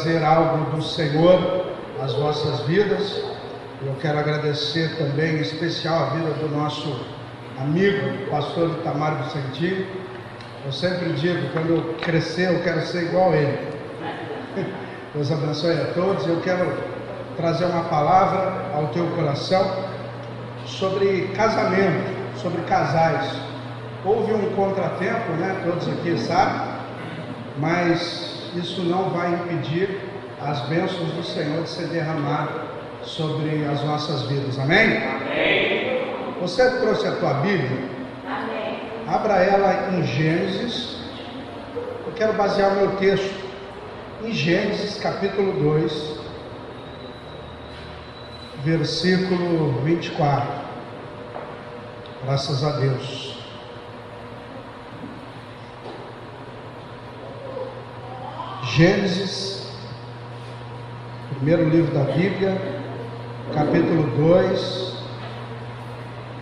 trazer algo do Senhor às vossas vidas. Eu quero agradecer também, em especial, a vida do nosso amigo, pastor Itamar Vicentino. Eu sempre digo, quando eu crescer, eu quero ser igual a ele. Deus abençoe a todos. Eu quero trazer uma palavra ao teu coração sobre casamento, sobre casais. Houve um contratempo, né? Todos aqui sabem, mas isso não vai impedir as bênçãos do Senhor de ser derramado sobre as nossas vidas. Amém? Amém. Você trouxe a tua Bíblia? Amém. Abra ela em Gênesis. Eu quero basear o meu texto em Gênesis capítulo 2, versículo 24. Graças a Deus. Gênesis, primeiro livro da Bíblia, capítulo 2,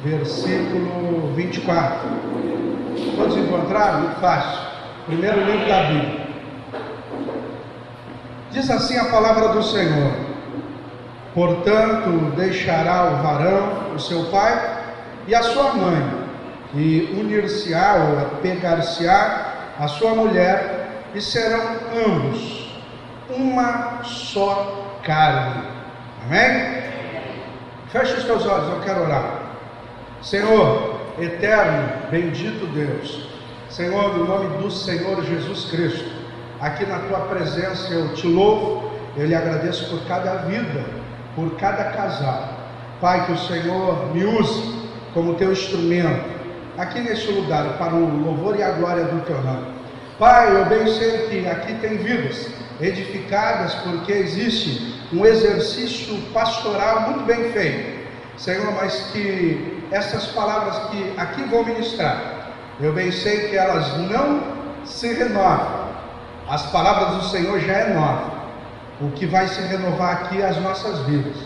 versículo 24. Todos encontraram? Muito fácil. Primeiro livro da Bíblia. Diz assim a palavra do Senhor: portanto, deixará o varão, o seu pai, e a sua mãe, e unir-se-á ou apegar-se-á a sua mulher, e serão ambos uma só carne. Amém? Feche os teus olhos, eu quero orar. Senhor, eterno, bendito Deus, Senhor, no nome do Senhor Jesus Cristo, aqui na tua presença eu te louvo, eu lhe agradeço por cada vida, por cada casal. Pai, que o Senhor me use como teu instrumento aqui neste lugar para o louvor e a glória do teu nome. Pai, eu bem sei que aqui tem vidas edificadas porque existe um exercício pastoral muito bem feito, Senhor, mas que essas palavras que aqui vou ministrar, eu bem sei que elas não se renovam. As palavras do Senhor já é nova. O que vai se renovar aqui é as nossas vidas.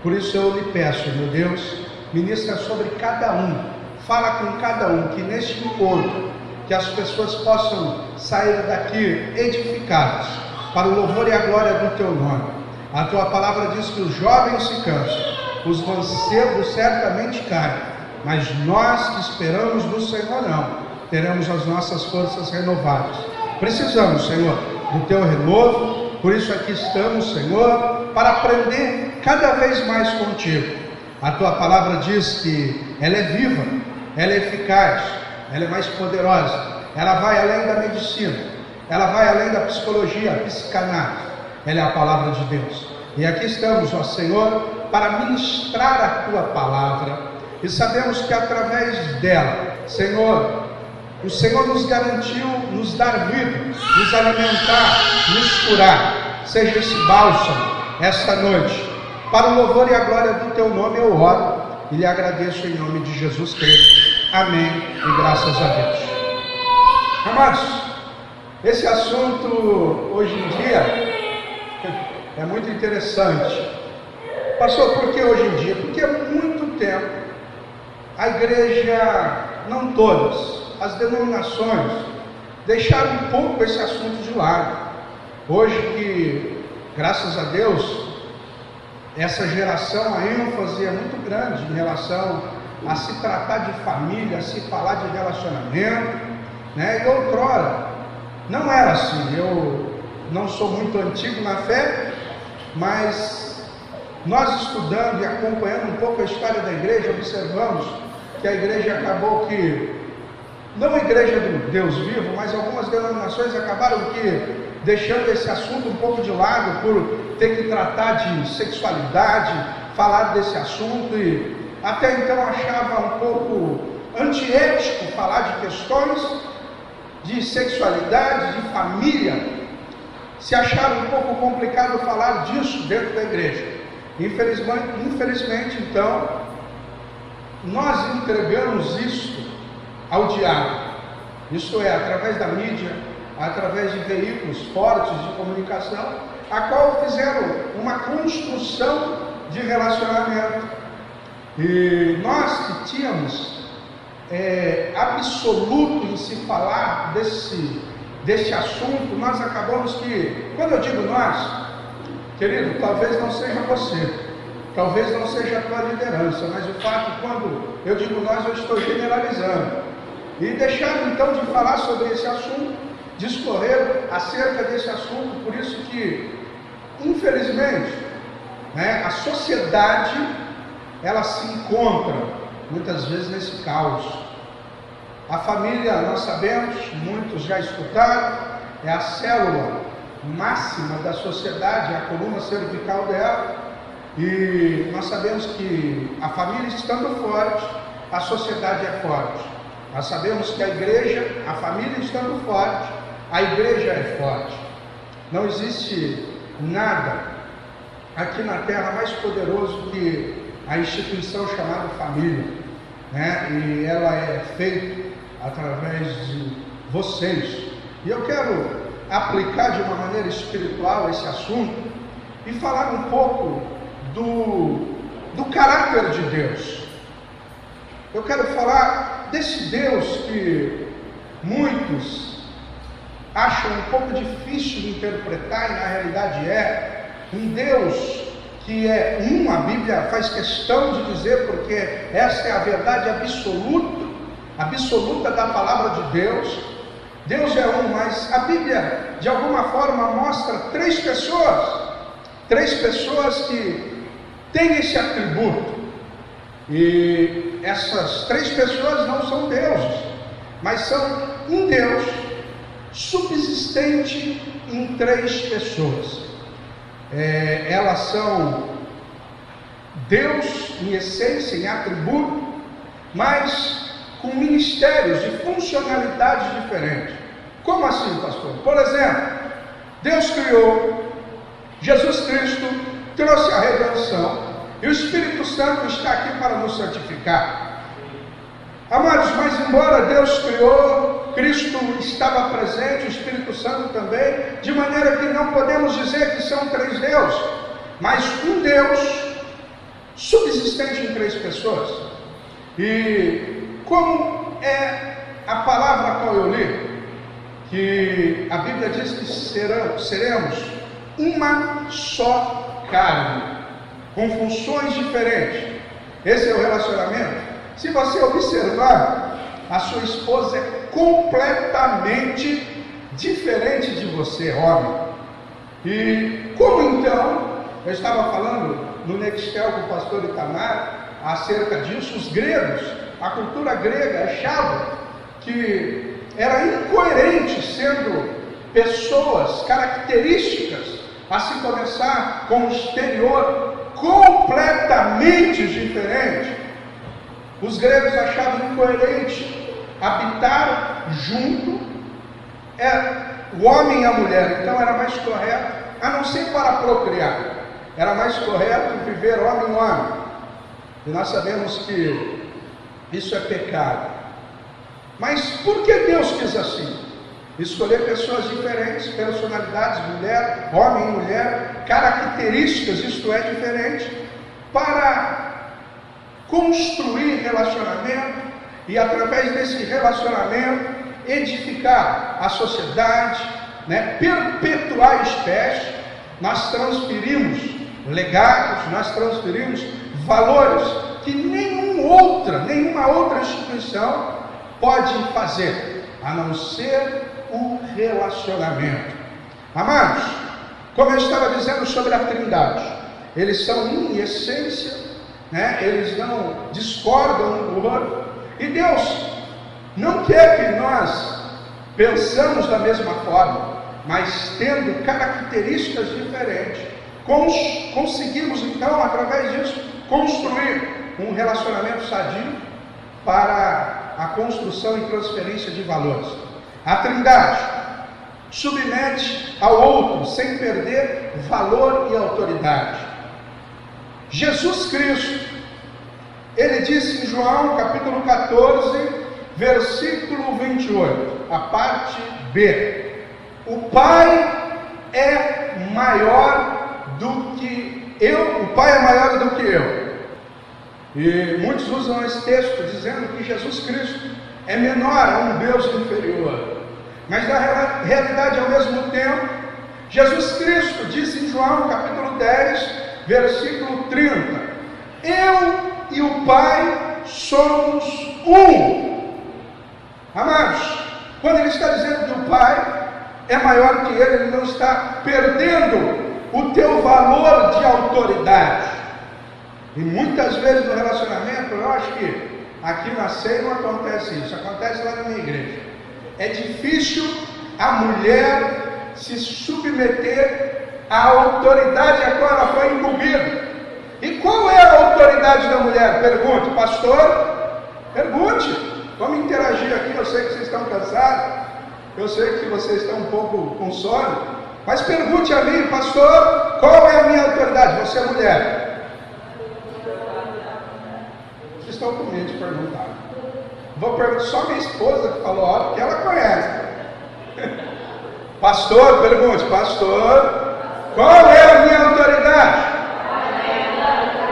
Por isso eu lhe peço, meu Deus, ministra sobre cada um, fala com cada um, que neste encontro, que as pessoas possam sair daqui edificadas para o louvor e a glória do teu nome. A tua palavra diz que os jovens se cansam, os mancebos certamente caem, mas nós que esperamos do Senhor não, teremos as nossas forças renovadas. Precisamos, Senhor, do teu renovo, por isso aqui estamos, Senhor, para aprender cada vez mais contigo. A tua palavra diz que ela é viva, ela é eficaz, ela é mais poderosa, ela vai além da medicina, ela vai além da psicologia, a psicanálise, ela é a palavra de Deus. E aqui estamos, ó Senhor, para ministrar a tua palavra, e sabemos que através dela, Senhor, o Senhor nos garantiu nos dar vida, nos alimentar, nos curar. Seja esse bálsamo esta noite, para o louvor e a glória do teu nome eu oro e lhe agradeço em nome de Jesus Cristo. Amém e graças a Deus. Amados, esse assunto hoje em dia é muito interessante. Pastor, por que hoje em dia? Porque há muito tempo a igreja, não todas, as denominações, deixaram um pouco esse assunto de lado. Hoje que, graças a Deus, essa geração, a ênfase é muito grande em relação a se tratar de família, a se falar de relacionamento, né? E outrora não era assim. Eu não sou muito antigo na fé, mas nós estudando e acompanhando um pouco a história da igreja, observamos que a igreja acabou que, não a igreja do Deus vivo, mas algumas denominações acabaram que deixando esse assunto um pouco de lado por ter que tratar de sexualidade, falar desse assunto, e até então achava um pouco antiético falar de questões de sexualidade, de família. Se acharam um pouco complicado falar disso dentro da igreja. Infelizmente, então, nós entregamos isso ao diabo. Isto é, através da mídia, através de veículos fortes de comunicação, a qual fizeram uma construção de relacionamento. E nós que tínhamos absoluto em se falar deste assunto, nós acabamos que, quando eu digo nós, querido, talvez não seja você, talvez não seja a tua liderança, mas o fato, quando eu digo nós, eu estou generalizando. E deixando então de falar sobre esse assunto, discorrer acerca desse assunto, por isso que, infelizmente, a sociedade, ela se encontra, muitas vezes, nesse caos. A família, nós sabemos, muitos já escutaram, é a célula máxima da sociedade, é a coluna cervical dela, e nós sabemos que a família estando forte, a sociedade é forte. Nós sabemos que a igreja, a família estando forte, a igreja é forte. Não existe nada aqui na terra mais poderoso que a instituição chamada família, e ela é feita através de vocês. E eu quero aplicar de uma maneira espiritual esse assunto e falar um pouco do caráter de Deus. Eu quero falar desse Deus que muitos acham um pouco difícil de interpretar, e na realidade é um Deus que é a Bíblia faz questão de dizer, porque esta é a verdade absoluta da palavra de Deus. Deus é um, mas a Bíblia de alguma forma mostra três pessoas que têm esse atributo, e essas três pessoas não são deuses, mas são um Deus subsistente em três pessoas. Elas são Deus em essência, em atributo, mas com ministérios e funcionalidades diferentes. Como assim, pastor? Por exemplo, Deus criou, Jesus Cristo trouxe a redenção, e o Espírito Santo está aqui para nos santificar. Amados, mas embora Deus criou, Cristo estava presente, o Espírito Santo também, de maneira que não podemos dizer que são três deuses, mas um Deus subsistente em três pessoas. E como é a palavra a qual eu li, que a Bíblia diz que seremos uma só carne, com funções diferentes. Esse é o relacionamento. Se você observar, a sua esposa é completamente diferente de você, homem. E como então, eu estava falando no Nextel com o pastor Itamar acerca disso, os gregos, a cultura grega achava que era incoerente, sendo pessoas, características, a se começar com um exterior completamente diferente. Os gregos achavam incoerente habitar junto, o homem e a mulher, então era mais correto, a não ser para procriar, era mais correto viver homem e homem. E nós sabemos que isso é pecado. Mas por que Deus quis assim? Escolher pessoas diferentes, personalidades, mulher, homem e mulher, características, isto é, diferente, para construir relacionamento e através desse relacionamento edificar a sociedade, perpetuar a espécie. Nós transferimos legados, nós transferimos valores que nenhuma outra instituição pode fazer, a não ser o relacionamento. Amados, como eu estava dizendo sobre a Trindade, eles são em essência, eles não discordam um do outro, e Deus não quer que nós pensamos da mesma forma, mas tendo características diferentes, conseguimos então, através disso, construir um relacionamento sadio para a construção e transferência de valores. A Trindade submete ao outro sem perder valor e autoridade. Jesus Cristo, ele disse em João capítulo 14, versículo 28, a parte B: o Pai é maior do que eu, o Pai é maior do que eu. E muitos usam esse texto dizendo que Jesus Cristo é menor a um Deus inferior. Mas na realidade, ao mesmo tempo, Jesus Cristo disse em João capítulo 10, versículo 30, eu e o Pai somos um. Amados, quando ele está dizendo que o Pai é maior que ele não está perdendo o teu valor de autoridade. E muitas vezes no relacionamento, eu acho que aqui na ceia não acontece isso, acontece lá na minha igreja. É difícil a mulher se submeter à autoridade a qual ela foi incumbida. E qual é a autoridade da mulher? Pergunte, pastor, pergunte. Vamos interagir aqui, eu sei que vocês estão cansados, eu sei que vocês estão um pouco com sono, mas pergunte a mim, pastor, qual é a minha autoridade? Você é mulher. Vocês estão com medo de perguntar. Vou perguntar, só minha esposa que falou, ó, porque ela conhece. Pastor, pergunte, pastor, qual é a minha autoridade?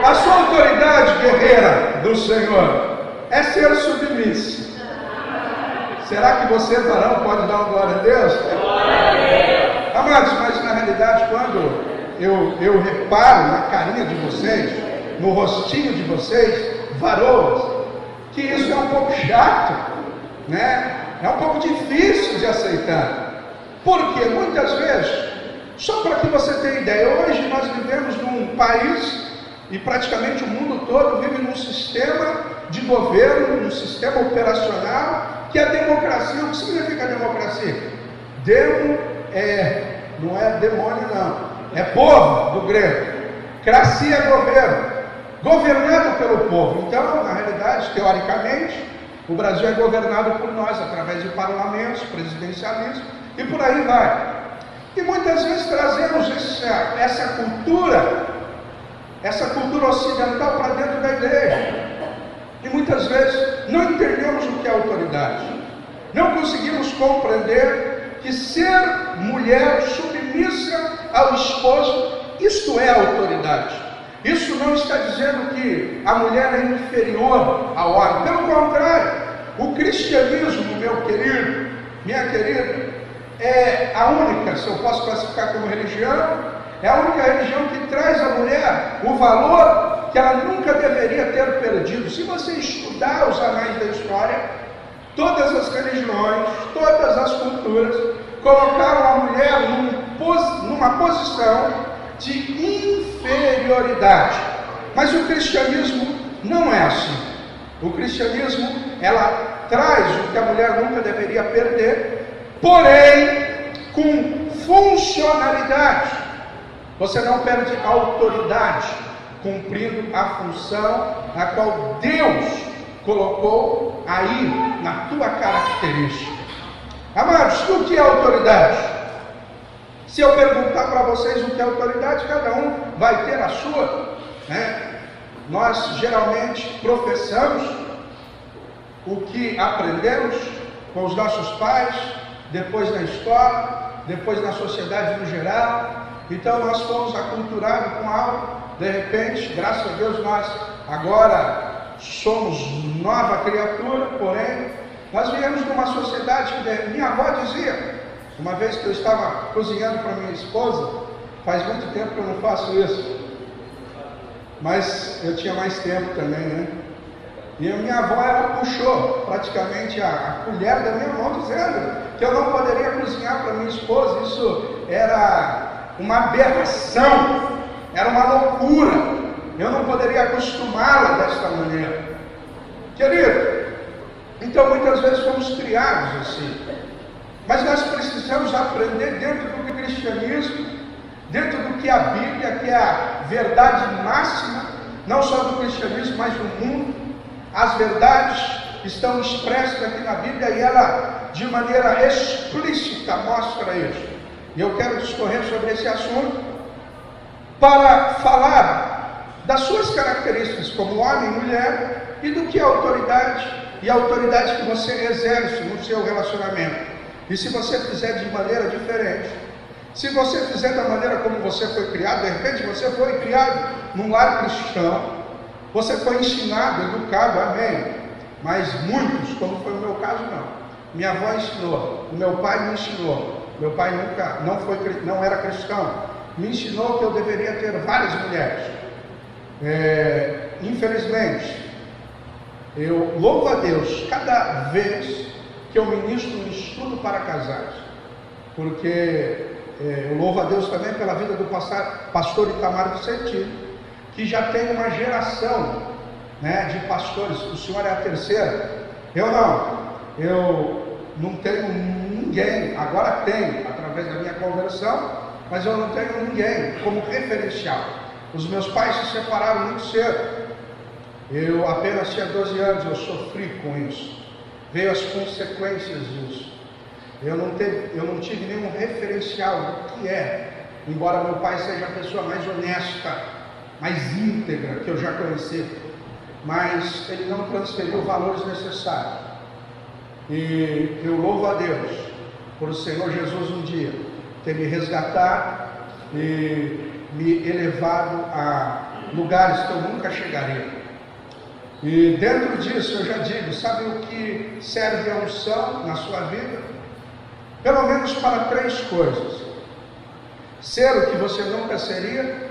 A sua autoridade, guerreira do Senhor, é ser submissa. Será que você, varão, pode dar uma glória a Deus? Amados, mas na realidade, quando eu reparo na carinha de vocês, no rostinho de vocês, varões, que isso é um pouco chato, né? É um pouco difícil de aceitar. Porque muitas vezes, só para que você tenha ideia, hoje nós vivemos num país, e praticamente o mundo todo vive num sistema de governo, num sistema operacional, que é a democracia. O que significa democracia? Demo não é demônio não, é povo do grego. Cracia é governo, governado pelo povo. Então, na realidade, teoricamente, o Brasil é governado por nós, através de parlamentos, presidencialismo, e por aí vai. E muitas vezes trazemos essa cultura ocidental para dentro da igreja. E muitas vezes não entendemos o que é autoridade. Não conseguimos compreender que ser mulher submissa ao esposo, isto é autoridade. Isso não está dizendo que a mulher é inferior ao homem. Pelo contrário, o cristianismo, meu querido, minha querida, é a única, se eu posso classificar como religião, é a única religião que traz à mulher o valor que ela nunca deveria ter perdido. Se você estudar os anais da história, todas as religiões, todas as culturas colocaram a mulher numa posição de inferioridade. Mas o cristianismo não é assim. O cristianismo, ela traz o que a mulher nunca deveria perder, porém com funcionalidade. Você não perde a autoridade, cumprindo a função a qual Deus colocou aí na tua característica. Amados, o que é autoridade? Se eu perguntar para vocês o que é autoridade, cada um vai ter a sua, né? Nós geralmente professamos o que aprendemos com os nossos pais, depois na escola, depois na sociedade no geral. Então nós fomos aculturados com algo, de repente, graças a Deus, nós agora somos nova criatura, porém, nós viemos de uma sociedade que minha avó dizia, uma vez que eu estava cozinhando para minha esposa, faz muito tempo que eu não faço isso, mas eu tinha mais tempo também, né? E a minha avó, ela puxou praticamente a colher da minha mão, dizendo que eu não poderia cozinhar para minha esposa. Isso era uma aberração, era uma loucura, eu não poderia acostumá-la desta maneira. Querido, então muitas vezes fomos criados assim, mas nós precisamos aprender dentro do cristianismo, dentro do que a Bíblia, que é a verdade máxima, não só do cristianismo, mas do mundo. As verdades estão expressas aqui na Bíblia e ela, de maneira explícita, mostra isso. E eu quero discorrer sobre esse assunto para falar das suas características como homem e mulher e do que é autoridade e a autoridade que você exerce no seu relacionamento. E se você fizer de maneira diferente, se você fizer da maneira como você foi criado, de repente você foi criado num lar cristão, você foi ensinado, educado, amém. Mas muitos, como foi o meu caso, não. minha avó ensinou, o meu pai me ensinou. Meu pai não era cristão, me ensinou que eu deveria ter várias mulheres. Infelizmente, eu louvo a Deus cada vez que eu ministro um estudo para casais, porque eu louvo a Deus também pela vida do pastor Itamar Vicentino, que já tem uma geração, né, de pastores. O senhor é a terceira. Eu não tenho ninguém, agora tenho, através da minha conversão, mas eu não tenho ninguém como referencial. Os meus pais se separaram muito cedo. Eu apenas tinha 12 anos, eu sofri com isso. Veio as consequências disso. Eu não tive nenhum referencial do que é, embora meu pai seja a pessoa mais honesta, mais íntegra que eu já conheci, mas ele não transferiu valores necessários. E eu louvo a Deus por o Senhor Jesus um dia ter me resgatado e me elevado a lugares que eu nunca chegaria. E dentro disso eu já digo, sabe o que serve a unção na sua vida? Pelo menos para 3 coisas: ser o que você nunca seria,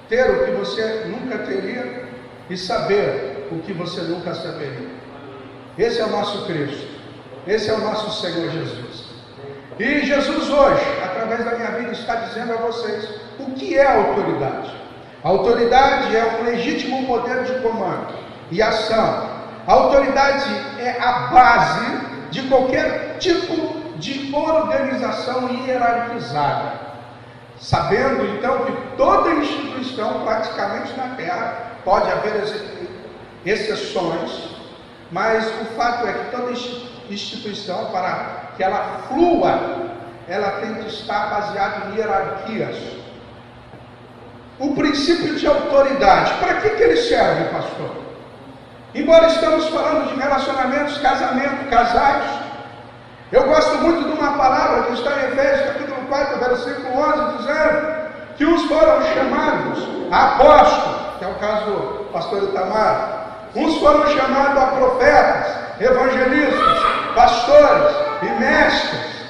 ter o que você nunca teria e saber o que você nunca saberia. Esse é o nosso Cristo, esse é o nosso Senhor Jesus. E Jesus hoje, através da minha vida, está dizendo a vocês o que é autoridade. A autoridade é um legítimo poder de comando e ação. A autoridade é a base de qualquer tipo de organização hierarquizada. Sabendo então que toda instituição praticamente na Terra, pode haver exceções, mas o fato é que toda instituição, para que ela flua, ela tem que estar baseada em hierarquias. O princípio de autoridade, para que ele serve, pastor? Embora estamos falando de relacionamentos, casamento, casais, eu gosto muito de uma palavra que está em Efésios capítulo 4, versículo 11, dizendo que uns foram chamados a apóstolos, que é o caso do pastor Itamar, uns foram chamados a profetas, evangelistas, pastores e mestres.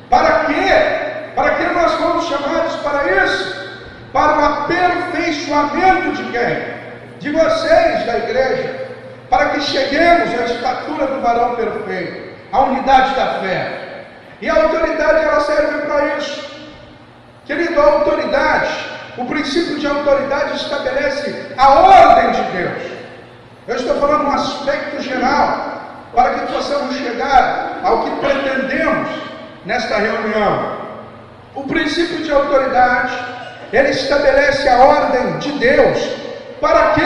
Para quê? Para que nós fomos chamados para isso? Para o aperfeiçoamento de quem? De vocês, da igreja, para que cheguemos à estatura do varão perfeito, à unidade da fé. E a autoridade, ela serve para isso. Querido, a autoridade, o princípio de autoridade estabelece a ordem de Deus. Eu estou falando um aspecto geral, para que possamos chegar ao que pretendemos nesta reunião. O princípio de autoridade, ele estabelece a ordem de Deus. Para quê?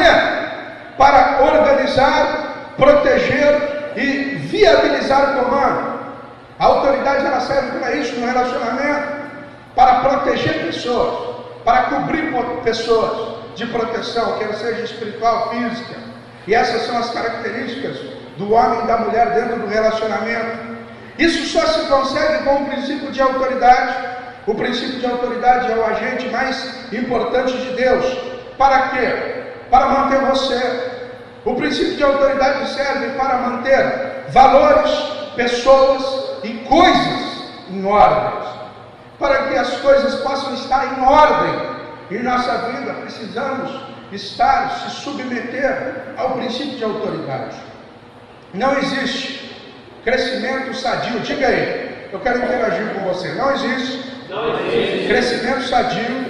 Para organizar, proteger e viabilizar o comando. A autoridade, ela serve para isso no relacionamento, para proteger pessoas, para cobrir pessoas de proteção, quer seja espiritual, física. E essas são as características do homem e da mulher dentro do relacionamento. Isso só se consegue com o princípio de autoridade. O princípio de autoridade é o agente mais importante de Deus. Para quê? Para manter você. O princípio de autoridade serve para manter valores, pessoas e coisas em ordem. Para que as coisas possam estar em ordem em nossa vida, precisamos se submeter ao princípio de autoridade. Não existe crescimento sadio. Diga aí, eu quero interagir com você. Não existe crescimento sadio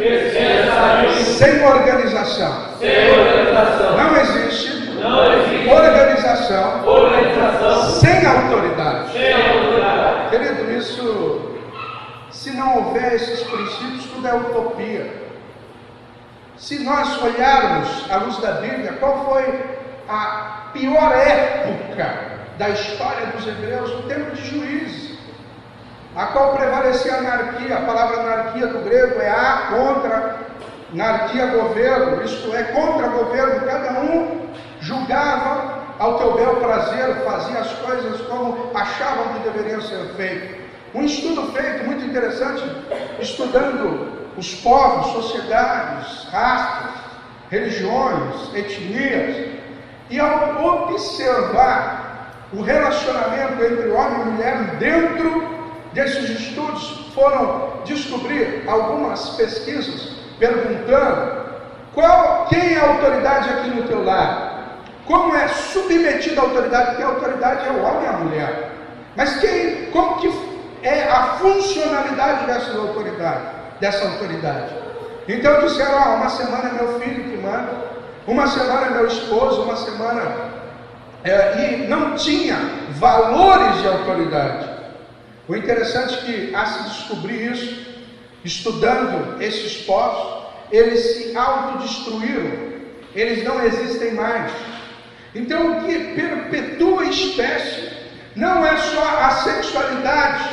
sem organização. Não existe organização sem autoridade. Querido, isso, se não houver esses princípios, tudo é utopia. Se nós olharmos à luz da Bíblia, qual foi a pior época da história dos hebreus? O tempo de Juízes, a qual prevalecia a anarquia. A palavra anarquia do grego é contra anarquia, governo, isto é, contra governo. Cada um julgava ao teu bel prazer, fazia as coisas como achavam que deveriam ser feitas. Um estudo feito muito interessante, estudando os povos, sociedades, raças, religiões, etnias, e ao observar o relacionamento entre homem e mulher dentro desses estudos. Foram descobrir algumas pesquisas perguntando quem é a autoridade aqui no teu lar, como é submetida a autoridade, porque a autoridade é o homem e a mulher, mas como que é a funcionalidade dessa autoridade. Então disseram, uma semana é meu filho que manda, uma semana é meu esposo, uma semana e não tinha valores de autoridade. O interessante é que, a se descobrir isso, estudando esses povos, eles se autodestruíram, eles não existem mais. Então, o que perpetua a espécie não é só a sexualidade,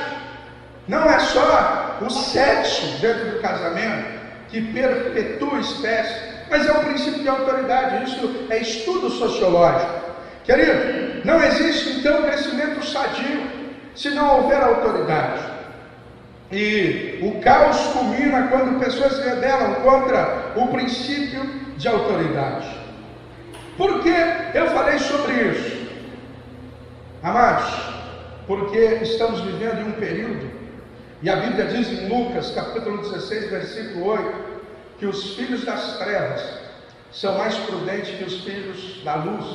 não é só o sexo dentro do casamento que perpetua a espécie, mas é o princípio de autoridade. Isso é estudo sociológico. Querido, não existe então crescimento sadio se não houver autoridade. E o caos culmina quando pessoas se rebelam contra o princípio de autoridade. Por que eu falei sobre isso? Amados, porque estamos vivendo em um período, e a Bíblia diz em Lucas, capítulo 16, versículo 8, que os filhos das trevas são mais prudentes que os filhos da luz.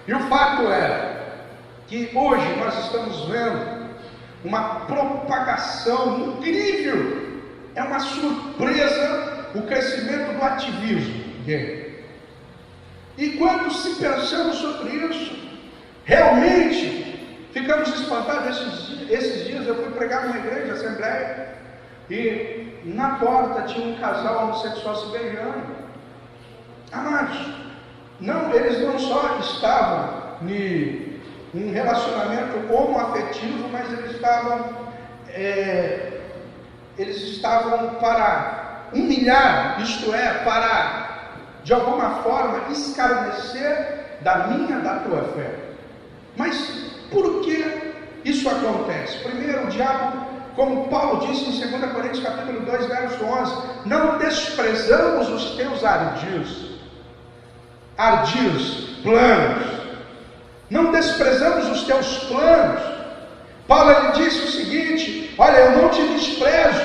E o fato é que hoje nós estamos vendo uma propagação incrível, é uma surpresa o crescimento do ativismo gay. E quando se pensamos sobre isso, realmente ficamos espantados. Esses dias eu fui pregar numa igreja, assembleia, e na porta tinha um casal homossexual se beijando. Amados, eles não só estavam em um relacionamento homoafetivo, mas eles estavam para humilhar, isto é, para de alguma forma escarnecer da tua fé. Mas por que isso acontece? Primeiro, o diabo, como Paulo disse em 2 Coríntios capítulo 2, verso 11, não desprezamos os teus ardios planos, não desprezamos os teus planos. Paulo ele disse o seguinte: olha, eu não te desprezo,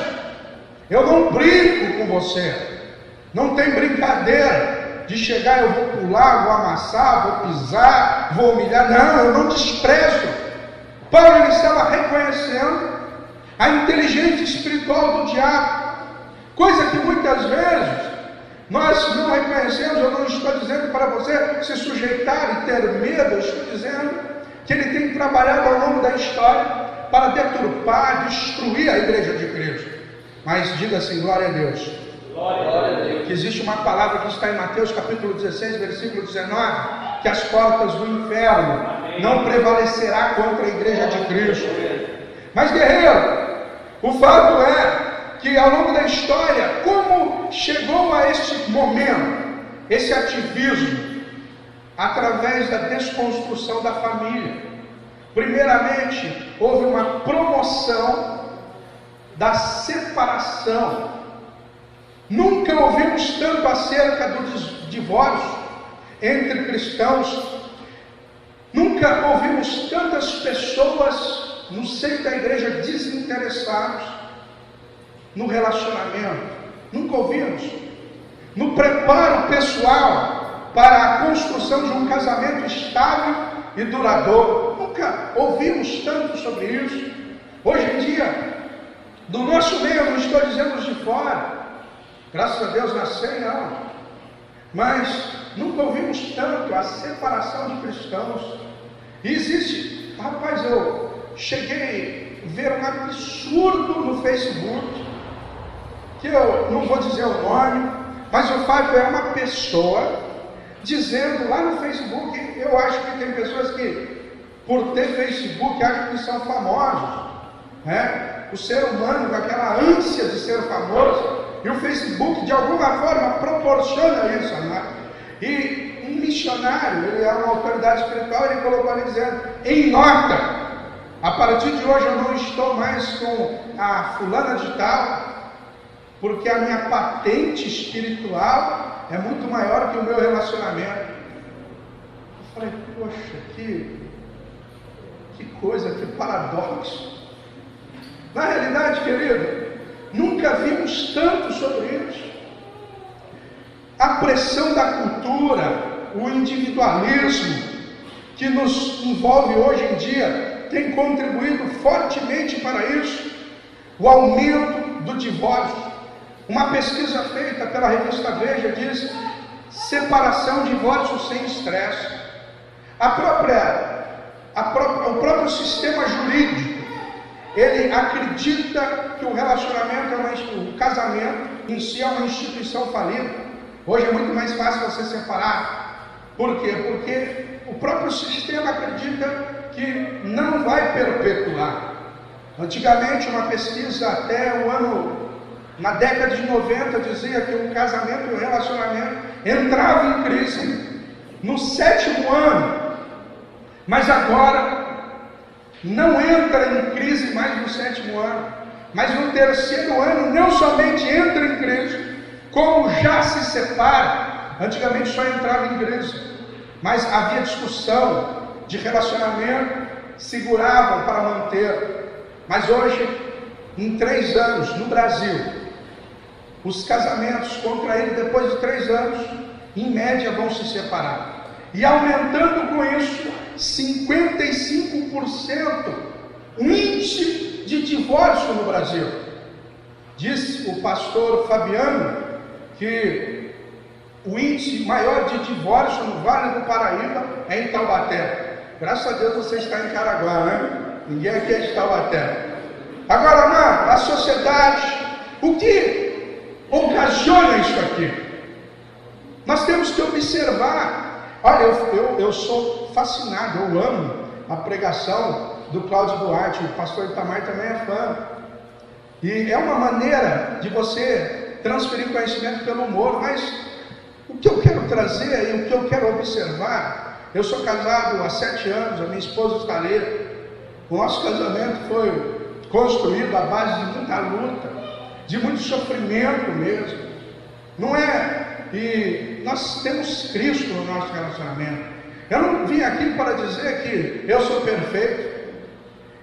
eu não brinco com você, não tem brincadeira de chegar, eu vou pular, vou amassar, vou pisar, vou humilhar. Não, eu não desprezo. Paulo ele estava reconhecendo a inteligência espiritual do diabo, coisa que muitas vezes nós não reconhecemos. Eu não estou dizendo para você se sujeitar e ter medo, eu estou dizendo que ele tem trabalhado ao longo da história para deturpar, destruir a igreja de Cristo. Mas diga assim, glória a Deus. Glória a Deus. Que existe uma palavra que está em Mateus capítulo 16, versículo 19, que as portas do inferno não prevalecerá contra a igreja de Cristo. Mas guerreiro, o fato é que ao longo da história, como chegou a este momento, esse ativismo, através da desconstrução da família. Primeiramente, houve uma promoção da separação. Nunca ouvimos tanto acerca do divórcio entre cristãos, nunca ouvimos tantas pessoas no seio da igreja desinteressadas no relacionamento, nunca ouvimos. No preparo pessoal para a construção de um casamento estável e duradouro, nunca ouvimos tanto sobre isso. Hoje em dia, do nosso meio, eu não estou dizendo os de fora, graças a Deus nascei, não, mas nunca ouvimos tanto a separação de cristãos. E existe, rapaz, eu cheguei a ver um absurdo no Facebook, que eu não vou dizer o nome, mas o fato é uma pessoa dizendo lá no Facebook, eu acho que tem pessoas que, por ter Facebook, acham que são famosos, né? O ser humano com aquela ânsia de ser famoso, e o Facebook de alguma forma proporciona isso, né? E um missionário, ele é uma autoridade espiritual, ele colocou ali dizendo, em nota, a partir de hoje eu não estou mais com a fulana de tal, porque a minha patente espiritual é muito maior que o meu relacionamento. Eu falei, poxa, Que coisa, que paradoxo. Na realidade, querido, nunca vimos tanto sobre isso. A pressão da cultura, o individualismo que nos envolve hoje em dia tem contribuído fortemente para isso. O aumento do divórcio. Uma pesquisa feita pela revista Veja diz: separação, divórcio sem estresse. O próprio sistema jurídico, ele acredita que o relacionamento, o casamento em si é uma instituição falida. Hoje é muito mais fácil você separar. Por quê? Porque o próprio sistema acredita que não vai perpetuar. Antigamente, uma pesquisa até na década de 90, dizia que um casamento e um relacionamento entrava em crise no 7º ano. Mas agora, não entra em crise mais no 7º ano, mas no 3º ano não somente entra em crise, como já se separa. Antigamente só entrava em crise, mas havia discussão de relacionamento, seguravam para manter. Mas hoje, em 3 anos, no Brasil, os casamentos contraídos depois de 3 anos, em média, vão se separar. E aumentando com isso, 55% o índice de divórcio no Brasil. Diz o pastor Fabiano que o índice maior de divórcio no Vale do Paraíba é em Taubaté. Graças a Deus você está em Caraguá, né? Ninguém aqui é de Taubaté. Agora, amado, a sociedade, o que ocasiona isso aqui? Nós temos que observar. Olha, eu sou fascinado, eu amo a pregação do Cláudio Duarte, o pastor Itamar também é fã. E é uma maneira de você transferir conhecimento pelo humor, mas o que eu quero trazer e o que eu quero observar, eu sou casado há 7 anos, a minha esposa está ali. O nosso casamento foi construído à base de muita luta, de muito sofrimento mesmo. Não é? E nós temos Cristo no nosso relacionamento. Eu não vim aqui para dizer que eu sou perfeito.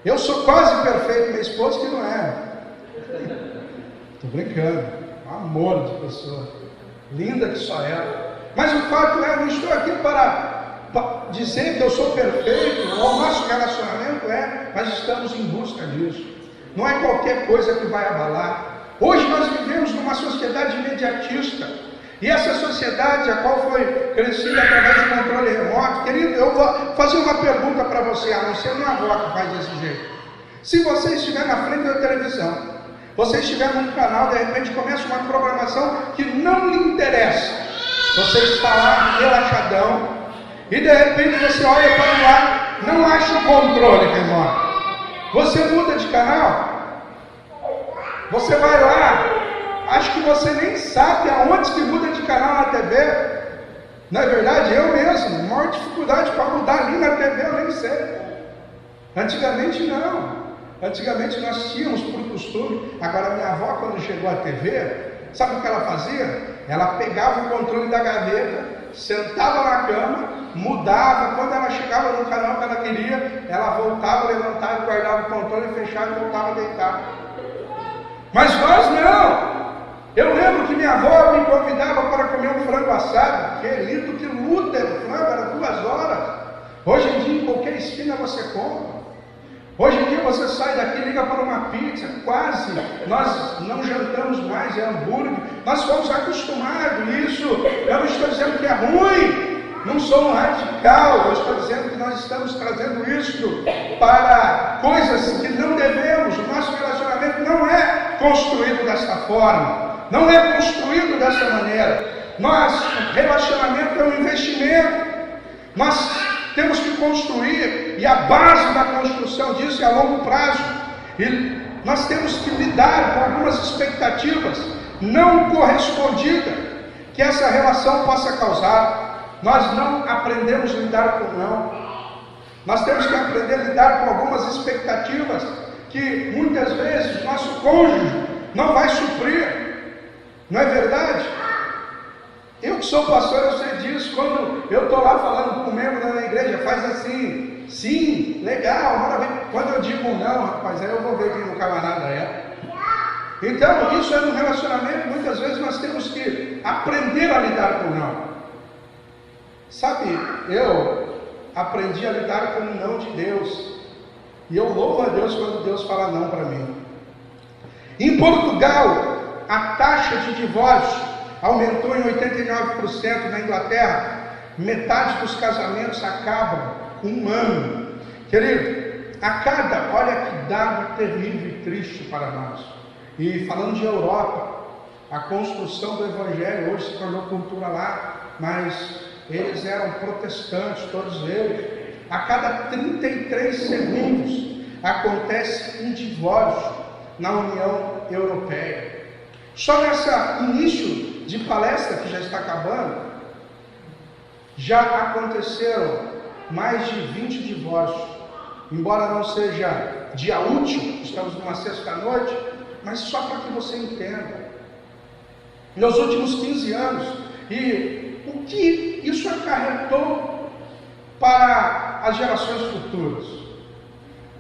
Eu sou quase perfeito, minha esposa que não é. Estou brincando. Amor de pessoa. Linda que só ela. Mas o fato é, eu não estou aqui para dizer que eu sou perfeito. O nosso relacionamento mas estamos em busca disso. Não é qualquer coisa que vai abalar. Hoje nós vivemos numa sociedade imediatista. E essa sociedade, a qual foi crescida através do controle remoto, querido, eu vou fazer uma pergunta para você, a não ser minha avó que faz desse jeito. Se você estiver na frente da televisão, você estiver num canal, de repente começa uma programação que não lhe interessa, você está lá relaxadão, e de repente você olha para lá, não acha o controle remoto, você muda de canal, você vai lá, acho que você nem sabe aonde que muda de canal na TV. Não é verdade? Eu mesmo, maior dificuldade para mudar ali na TV, eu nem sei. Antigamente não. Antigamente nós tínhamos por costume. Agora minha avó, quando chegou à TV, sabe o que ela fazia? Ela pegava o controle da gaveta, sentava na cama, mudava. Quando ela chegava no canal que ela queria, ela voltava, levantava, guardava o controle, fechava e voltava a deitar. Mas nós não. Eu lembro que minha avó me convidava para comer um frango assado. Querido, que luta era o frango, era 2 horas. Hoje em dia, em qualquer esquina você compra. Hoje em dia você sai daqui e liga para uma pizza, quase. Nós não jantamos mais, é hambúrguer. Nós fomos acostumados. Isso, eu não estou dizendo que é ruim. Não sou um radical, eu estou dizendo que nós estamos trazendo isso para coisas que não devemos. O nosso relacionamento não é construído desta forma. Não é construído dessa maneira. O relacionamento é um investimento. Nós temos que construir, e a base da construção disso é a longo prazo. E nós temos que lidar com algumas expectativas não correspondidas que essa relação possa causar. Nós não aprendemos a lidar com não. Nós temos que aprender a lidar com algumas expectativas que muitas vezes nosso cônjuge não vai suprir. Não é verdade? Eu que sou pastor, eu sei disso. Quando eu estou lá falando com um membro da igreja, faz assim, sim, legal, maravilha. Quando eu digo não, rapaz, aí eu vou ver quem o camarada é. Então, isso é no relacionamento. Muitas vezes nós temos que aprender a lidar com não. Sabe, eu aprendi a lidar com o não de Deus. E eu louvo a Deus quando Deus fala não para mim. Em Portugal, a taxa de divórcio aumentou em 89%. Na Inglaterra, metade dos casamentos acabam com um ano. Querido, olha que dado terrível e triste para nós. E falando de Europa, a construção do Evangelho hoje se tornou cultura lá, mas eles eram protestantes, todos eles. A cada 33 segundos acontece um divórcio na União Europeia. Só nesse início de palestra, que já está acabando, já aconteceram mais de 20 divórcios. Embora não seja dia útil, estamos numa sexta-noite, mas só para que você entenda. Nos últimos 15 anos, e o que isso acarretou para as gerações futuras?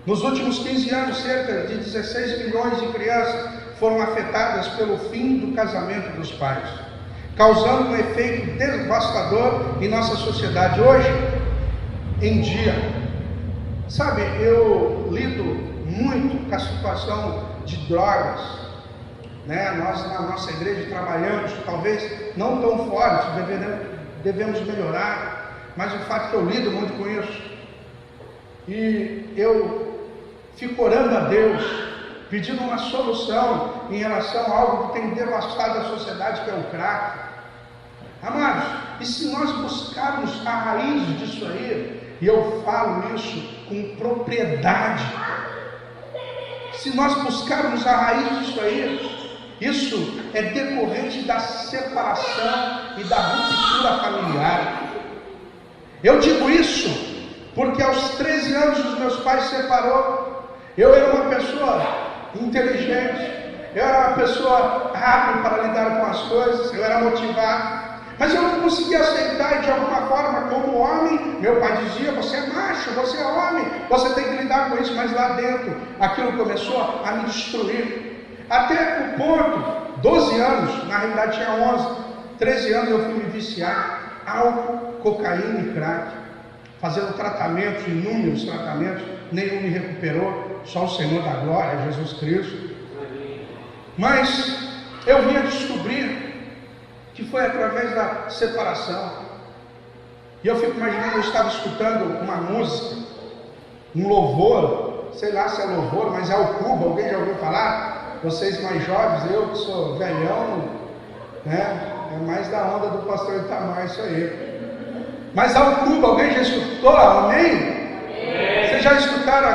Nos últimos 15 anos, cerca de 16 milhões de crianças foram afetadas pelo fim do casamento dos pais, causando um efeito devastador em nossa sociedade hoje em dia. Sabe, eu lido muito com a situação de drogas, né? Nós na nossa igreja trabalhamos, talvez não tão forte, devemos melhorar, mas o fato é que eu lido muito com isso, e eu fico orando a Deus, pedindo uma solução em relação a algo que tem devastado a sociedade, que é o crack. Amados, e se nós buscarmos a raiz disso aí, e eu falo isso com propriedade, se nós buscarmos a raiz disso aí, isso é decorrente da separação e da ruptura familiar. Eu digo isso porque aos 13 anos os meus pais se separou. Eu era uma pessoa inteligente, eu era uma pessoa rápida para lidar com as coisas, eu era motivado, mas eu não conseguia aceitar, e de alguma forma, como homem, meu pai dizia: você é macho, você é homem, você tem que lidar com isso. Mas lá dentro, aquilo começou a me destruir, até o ponto, 12 anos, na realidade tinha 11, 13 anos eu fui me viciar, álcool, cocaína e crack, fazendo tratamentos, inúmeros tratamentos, nenhum me recuperou, só o Senhor da glória, Jesus Cristo. Mas eu vim a descobrir que foi através da separação. E eu fico imaginando, eu estava escutando uma música, um louvor, sei lá se é louvor, mas é o Cuba, alguém já ouviu falar? Vocês mais jovens, eu que sou velhão, né? É mais da onda do pastor Itamar isso aí. Mas ao Cuba, alguém já escutou? Amém? Amém. Vocês já escutaram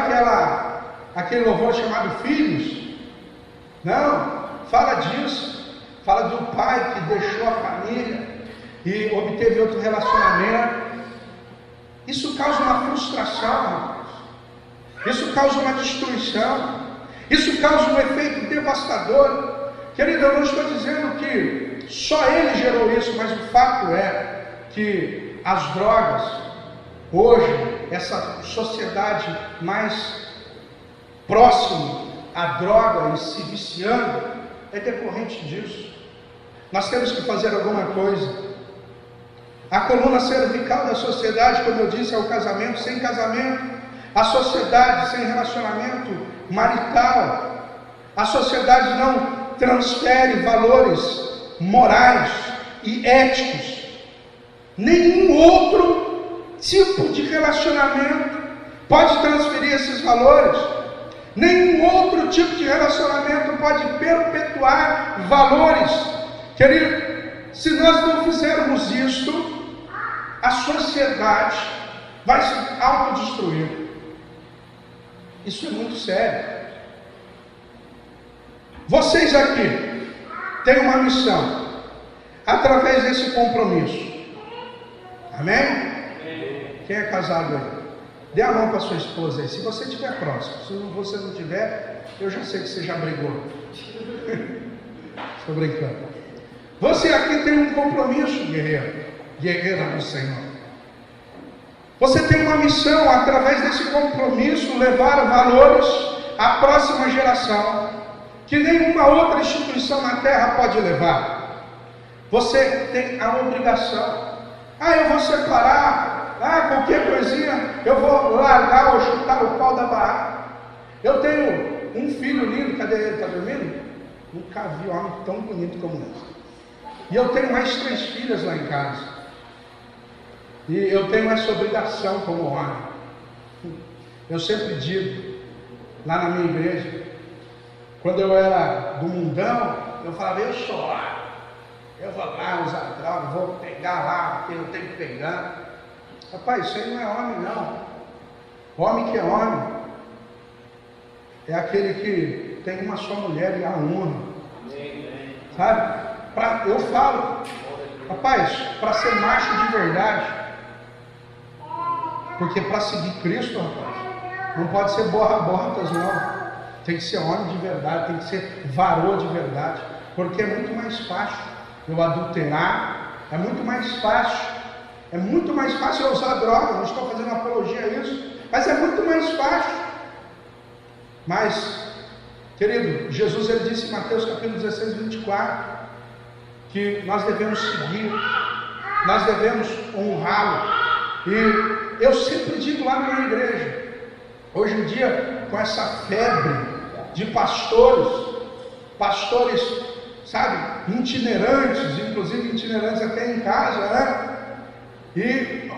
aquele louvor chamado Filhos? Não? Fala disso. Fala do pai que deixou a família e obteve outro relacionamento. Isso causa uma frustração, irmãos. Isso causa uma destruição. Isso causa um efeito devastador. Querido, eu não estou dizendo que só ele gerou isso, mas o fato é que as drogas, hoje, essa sociedade mais próxima à droga e se viciando, é decorrente disso. Nós temos que fazer alguma coisa. A coluna cervical da sociedade, como eu disse, é o casamento. Sem casamento, a sociedade sem relacionamento marital, a sociedade não transfere valores morais e éticos. Nenhum outro tipo de relacionamento pode transferir esses valores. Nenhum outro tipo de relacionamento pode perpetuar valores. Querido, se nós não fizermos isto, a sociedade vai se autodestruir. Isso é muito sério. Vocês aqui têm uma missão, através desse compromisso. Amém? Quem é casado aí? Dê a mão para sua esposa aí, se você estiver próximo. Se você não tiver, eu já sei que você já brigou. Estou brincando. Você aqui tem um compromisso, guerreiro, guerreira do Senhor. Você tem uma missão, através desse compromisso, levar valores à próxima geração, que nenhuma outra instituição na terra pode levar. Você tem a obrigação. Eu vou separar, qualquer coisinha, eu vou largar ou chutar o pau da barraca. Eu tenho um filho lindo, cadê ele? Está dormindo? Nunca vi um homem tão bonito como esse. E eu tenho mais 3 filhas lá em casa. E eu tenho essa obrigação como homem. Eu sempre digo, lá na minha igreja, quando eu era do mundão, eu falava, eu sou homem. Eu vou lá usar droga, vou pegar lá, porque eu tenho que pegar. Rapaz, isso aí não é homem não. Homem que é homem é aquele que tem uma só mulher e a honra. Sabe? Eu falo, rapaz, para ser macho de verdade, porque para seguir Cristo, rapaz, não pode ser borra-bortas não. Tem que ser homem de verdade, tem que ser varô de verdade, porque é muito mais fácil eu adulterar, é muito mais fácil eu usar droga, não estou fazendo apologia a isso, mas é muito mais fácil. Mas, querido, Jesus ele disse em Mateus capítulo 16, 24, que nós devemos seguir, nós devemos honrá-lo. E eu sempre digo lá na minha igreja, hoje em dia, com essa febre de pastores, sabe, itinerantes, inclusive itinerantes até em casa, né? E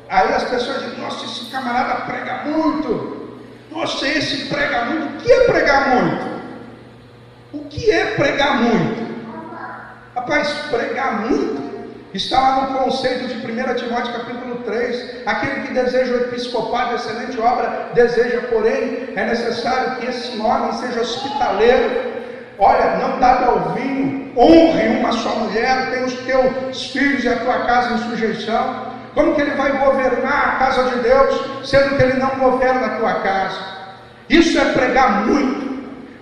aí as pessoas dizem, nossa, esse camarada prega muito, nossa, esse prega muito. O que é pregar muito? O que é pregar muito? Rapaz, pregar muito está lá no conceito de 1 Timóteo capítulo 3, aquele que deseja o episcopado, excelente obra deseja, porém é necessário que esse homem seja hospitaleiro. Olha, não dado ao vinho, honre uma só mulher, tenha os teus filhos e a tua casa em sujeição. Como que ele vai governar a casa de Deus, sendo que ele não governa a tua casa? Isso é pregar muito.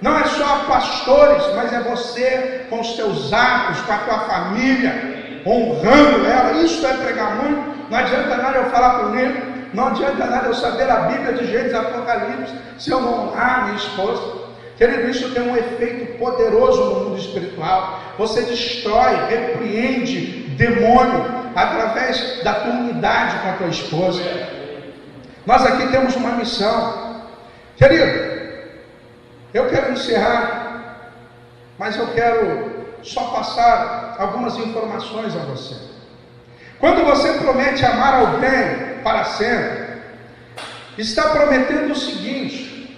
Não é só a pastores, mas é você com os teus atos, com a tua família, honrando ela. Isso é pregar muito. Não adianta nada eu falar bonito, não adianta nada eu saber a Bíblia de Gênesis, Apocalipse, se eu não honrar minha esposa. Querido, isso tem um efeito poderoso no mundo espiritual. Você destrói, repreende demônio através da tua unidade com a tua esposa. Nós aqui temos uma missão. Querido, eu quero encerrar, mas eu quero só passar algumas informações a você. Quando você promete amar alguém para sempre, está prometendo o seguinte: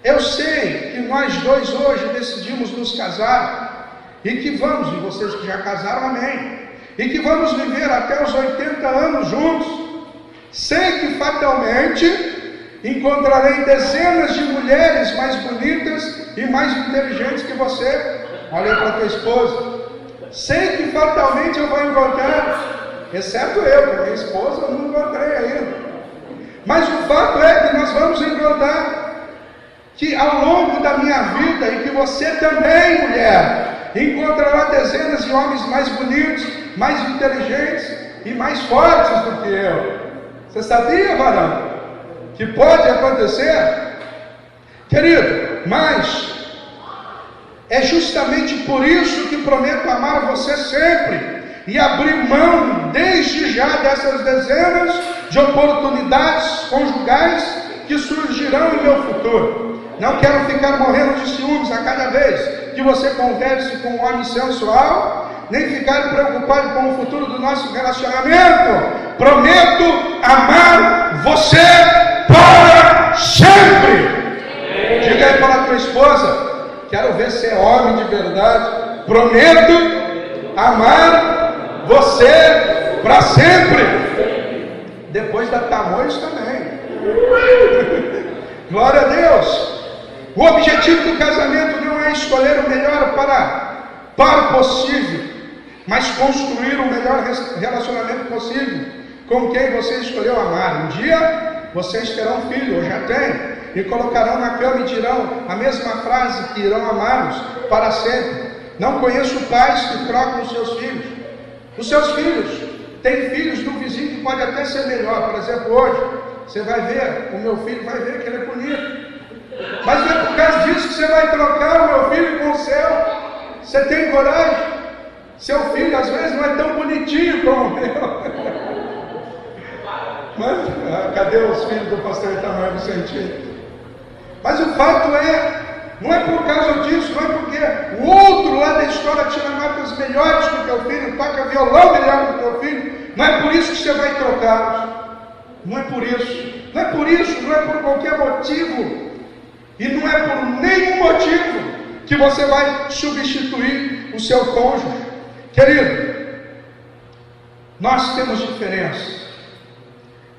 eu sei que nós dois hoje decidimos nos casar, e que vamos, e vocês que já casaram, amém, e que vamos viver até os 80 anos juntos. Sei que fatalmente encontrarei dezenas de mulheres mais bonitas e mais inteligentes que você. Olha para a tua esposa. Sei que fatalmente eu vou encontrar, exceto eu, porque minha esposa eu não encontrei ainda. Mas o fato é que nós vamos encontrar, que ao longo da minha vida, e que você também, mulher, encontrará dezenas de homens mais bonitos, mais inteligentes e mais fortes do que eu. Você sabia, varão, que pode acontecer? Querido, mas é justamente por isso que prometo amar você sempre e abrir mão desde já dessas dezenas de oportunidades conjugais que surgirão em meu futuro. Não quero ficar morrendo de ciúmes a cada vez que você converse com um homem sensual, nem ficar preocupado com o futuro do nosso relacionamento. Prometo amar você para sempre. Diga aí para a tua esposa, quero ver se é homem de verdade. Prometo amar você para sempre. Depois da tamanhos também. Glória a Deus. O objetivo do casamento não é escolher o melhor para o possível, mas construir o melhor relacionamento possível com quem você escolheu amar. Um dia vocês terão filho, ou já têm, e colocarão na cama e dirão a mesma frase, que irão amá-los para sempre. Não conheço pais que trocam os seus filhos. Os seus filhos têm filhos do vizinho que pode até ser melhor. Por exemplo, hoje, você vai ver, o meu filho vai ver que ele é bonito. Mas não é por causa disso que você vai trocar o meu filho com o seu. Você tem coragem? Seu filho às vezes não é tão bonitinho como o meu. Mas, cadê os filhos do pastor Itamar Vicentino? Mas o fato é, não é por causa disso, não é porque o outro lá da história tira notas melhores que o teu filho, toca violão melhor que o teu filho, não é por isso que você vai trocá-los. Não é por isso, não é por isso, não é por qualquer motivo, e não é por nenhum motivo que você vai substituir o seu cônjuge. Querido, nós temos diferenças,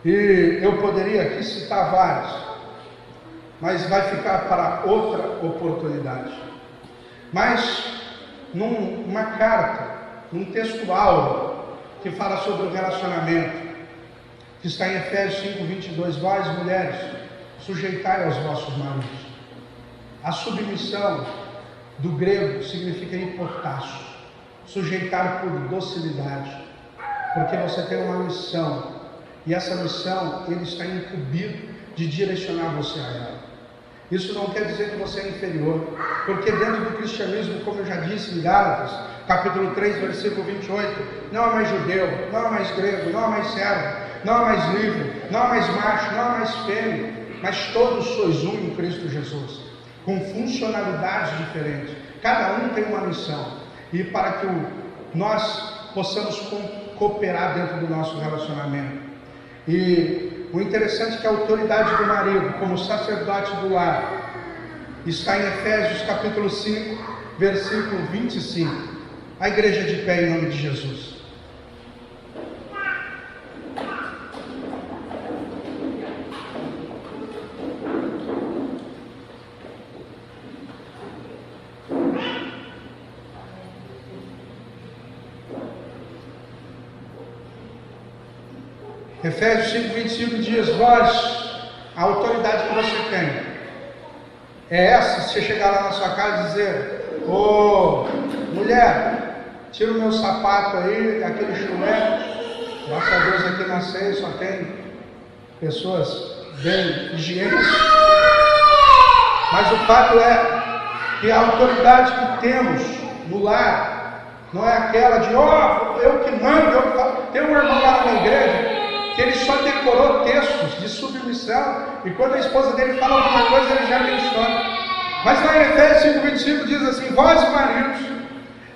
e eu poderia aqui citar várias, mas vai ficar para outra oportunidade. Mas numa carta, num texto aula que fala sobre o relacionamento, que está em Efésios 5:22, vós mulheres, sujeitai aos vossos maridos. A submissão do grego significa hipotasso, sujeitar por docilidade, porque você tem uma missão, e essa missão ele está incumbido de direcionar você a ela. Isso não quer dizer que você é inferior, porque dentro do cristianismo, como eu já disse em Gálatas, capítulo 3, versículo 28, não há mais judeu, não há mais grego, não há mais servo, não há mais livre, não há mais macho, não há mais fêmea, mas todos sois um em Cristo Jesus, com funcionalidades diferentes. Cada um tem uma missão, e para que nós possamos cooperar dentro do nosso relacionamento. E o interessante é que a autoridade do marido, como sacerdote do lar, está em Efésios capítulo 5, versículo 25. A igreja de pé em nome de Jesus. Efésios 5:25 diz: vós, a autoridade que você tem é essa. Se você chegar lá na sua casa e dizer: ô mulher, tira o meu sapato aí, aquele chulé. Graças a Deus aqui na ceia só tem pessoas bem higiênicas. Mas o fato é que a autoridade que temos no lar não é aquela de eu que mando, eu que falo. Tem um irmão lá na igreja que ele só decorou textos de submissão, e quando a esposa dele fala alguma coisa, ele já menciona. Mas lá em Efésios 5:25 diz assim: vós maridos,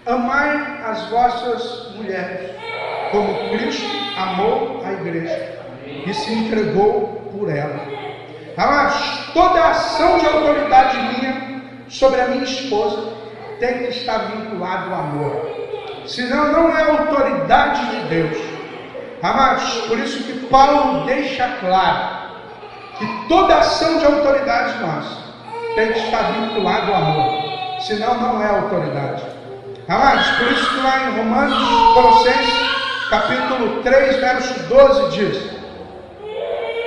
amai as vossas mulheres, como Cristo amou a igreja e se entregou por ela. Amados, toda ação de autoridade minha sobre a minha esposa tem que estar vinculado ao amor, senão não é autoridade de Deus. Amados, por isso que Paulo deixa claro que toda ação de autoridade nossa tem que estar vinculado ao amor, senão não é autoridade. Amados, por isso que lá em Colossenses capítulo 3, verso 12 diz: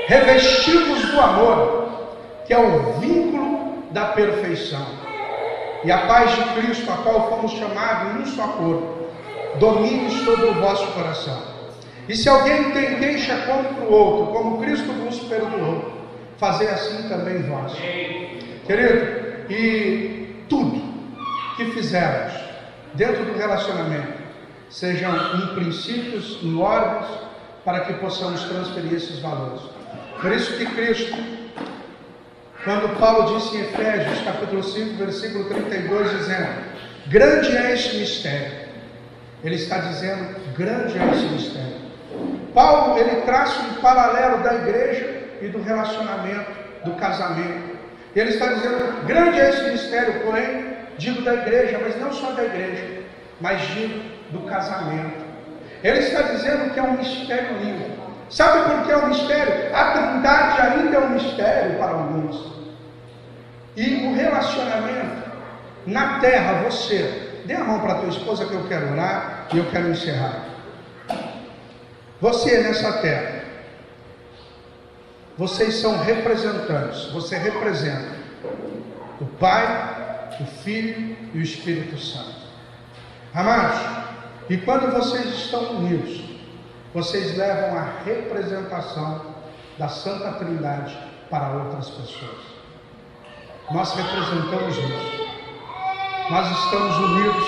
revestivos do amor, que é o vínculo da perfeição, e a paz de Cristo, a qual fomos chamados em um só corpo, domine sobre o vosso coração. E se alguém tem queixa contra o outro, como Cristo vos perdoou, fazei assim também vós. Querido, e tudo que fizermos dentro do relacionamento, sejam em princípios, em ordens, para que possamos transferir esses valores. Por isso que Cristo, quando Paulo disse em Efésios capítulo 5, versículo 32, dizendo: grande é este mistério, ele está dizendo: grande é este mistério. Paulo, ele traça um paralelo da igreja e do relacionamento, do casamento. Ele está dizendo: grande é esse mistério, porém, digo da igreja, mas não só da igreja, mas digo do casamento. Ele está dizendo que é um mistério lindo. Sabe por que é um mistério? A Trindade ainda é um mistério para alguns. E o relacionamento na terra, você, dê a mão para a tua esposa que eu quero orar e eu quero encerrar. Você nessa terra, vocês são representantes, você representa o Pai, o Filho e o Espírito Santo. Amados, e quando vocês estão unidos, vocês levam a representação da Santa Trindade para outras pessoas. Nós representamos isso. Nós estamos unidos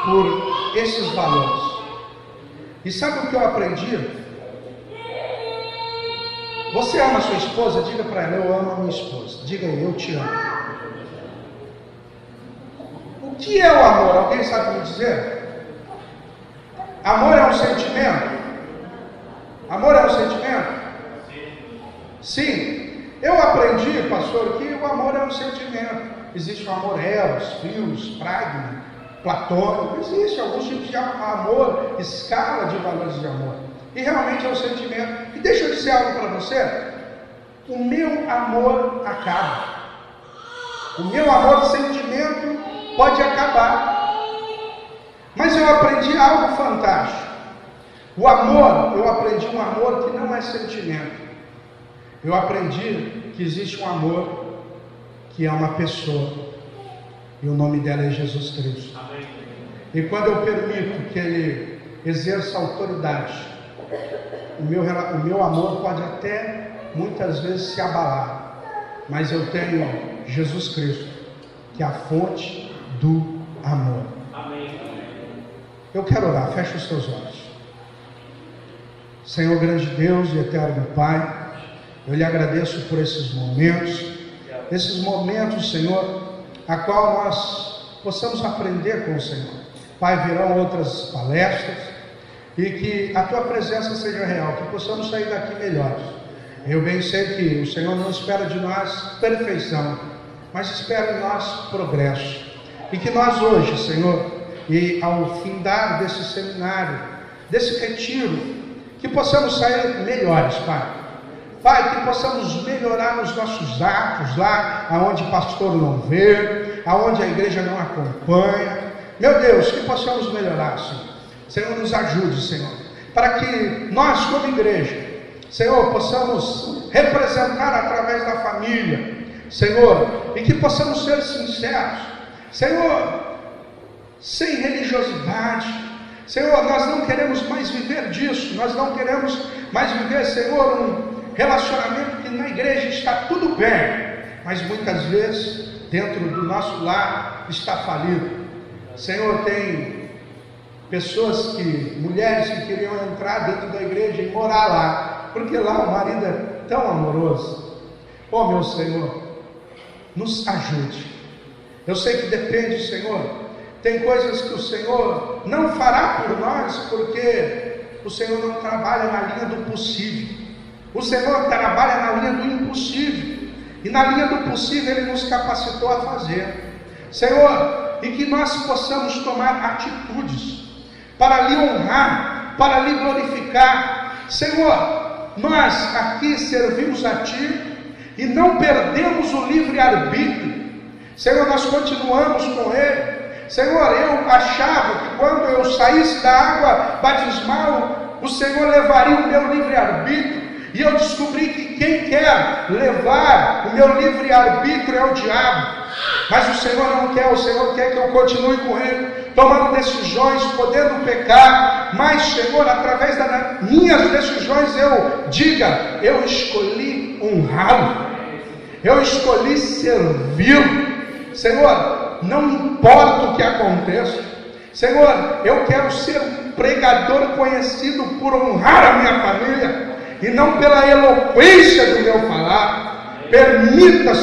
por esses valores. E sabe o que eu aprendi? Você ama a sua esposa? Diga para ela: eu amo a minha esposa. Diga aí: eu te amo. O que é o amor? Alguém sabe me dizer? Amor é um sentimento? Amor é um sentimento? Sim. Eu aprendi, pastor, que o amor é um sentimento. Existe o amor eros, filos, pragma, platônico. Existe alguns tipos de amor, escala de valores de amor. E realmente é um sentimento. E deixa eu dizer algo para você: o meu amor acaba. O meu amor de sentimento pode acabar. Mas eu aprendi algo fantástico. O amor, eu aprendi um amor que não é sentimento. Eu aprendi que existe um amor que é uma pessoa. E o nome dela é Jesus Cristo. Amém. E quando eu permito que Ele exerça autoridade, o meu amor pode até muitas vezes se abalar, mas eu tenho Jesus Cristo, que é a fonte do amor. Amém. Eu quero orar. Feche os teus olhos. Senhor, grande Deus e eterno Pai, eu lhe agradeço por esses momentos, Senhor, a qual nós possamos aprender com o Senhor. Pai, virão outras palestras, e que a Tua presença seja real, que possamos sair daqui melhores. Eu bem sei que o Senhor não espera de nós perfeição, mas espera em nós progresso. E que nós hoje, Senhor, e ao findar desse seminário, desse retiro, que possamos sair melhores, Pai. Pai, que possamos melhorar nos nossos atos, lá aonde o pastor não vê, aonde a igreja não acompanha. Meu Deus, que possamos melhorar, Senhor. Senhor, nos ajude, Senhor, para que nós, como igreja, Senhor, possamos representar através da família, Senhor, e que possamos ser sinceros, Senhor, sem religiosidade. Senhor, nós não queremos mais viver disso, nós não queremos mais viver, Senhor, um relacionamento que na igreja está tudo bem, mas muitas vezes dentro do nosso lar está falido. Senhor, tem pessoas mulheres que queriam entrar dentro da igreja e morar lá, porque lá o marido é tão amoroso. Oh, meu Senhor, nos ajude. Eu sei que depende, Senhor, tem coisas que o Senhor não fará por nós, porque o Senhor não trabalha na linha do possível. O Senhor trabalha na linha do impossível, e na linha do possível Ele nos capacitou a fazer, Senhor, e que nós possamos tomar atitudes para lhe honrar, para lhe glorificar. Senhor, nós aqui servimos a Ti e não perdemos o livre-arbítrio. Senhor, nós continuamos com Ele. Senhor, eu achava que quando eu saísse da água batismal, o Senhor levaria o meu livre-arbítrio. E eu descobri que quem quer levar o meu livre-arbítrio é o diabo. Mas o Senhor não quer, o Senhor quer que eu continue com Ele, tomando decisões, podendo pecar. Mas, Senhor, através das minhas decisões eu diga: eu escolhi honrá-lo, eu escolhi servi-lo. Senhor, não importa o que aconteça, Senhor, eu quero ser um pregador conhecido por honrar a minha família, e não pela eloquência do meu falar. Permita,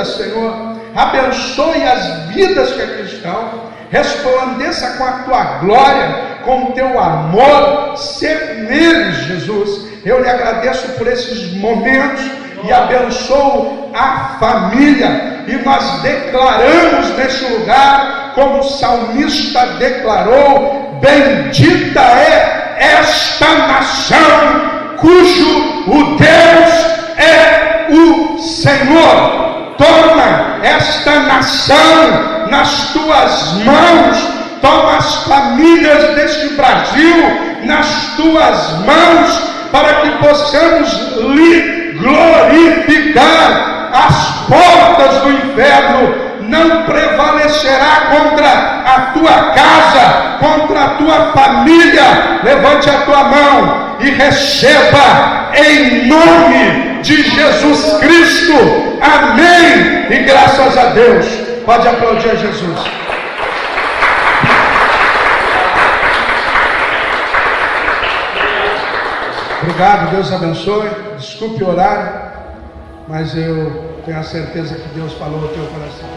Senhor, abençoe as vidas que aqui estão, resplandeça com a Tua glória, com o Teu amor, ser neles, Jesus. Eu lhe agradeço por esses momentos e abençoo a família, e nós declaramos neste lugar, como o salmista declarou: bendita é esta nação cujo o Deus é o Senhor. Toma esta nação nas Tuas mãos, toma as famílias deste Brasil nas Tuas mãos, para que possamos lhe glorificar. As portas do inferno não prevalecerá contra a tua casa, contra a tua família. Levante a tua mão e receba em nome de Jesus Cristo. Amém. E graças a Deus. Pode aplaudir a Jesus. Obrigado, Deus abençoe. Desculpe o horário, mas eu tenho a certeza que Deus falou ao teu coração.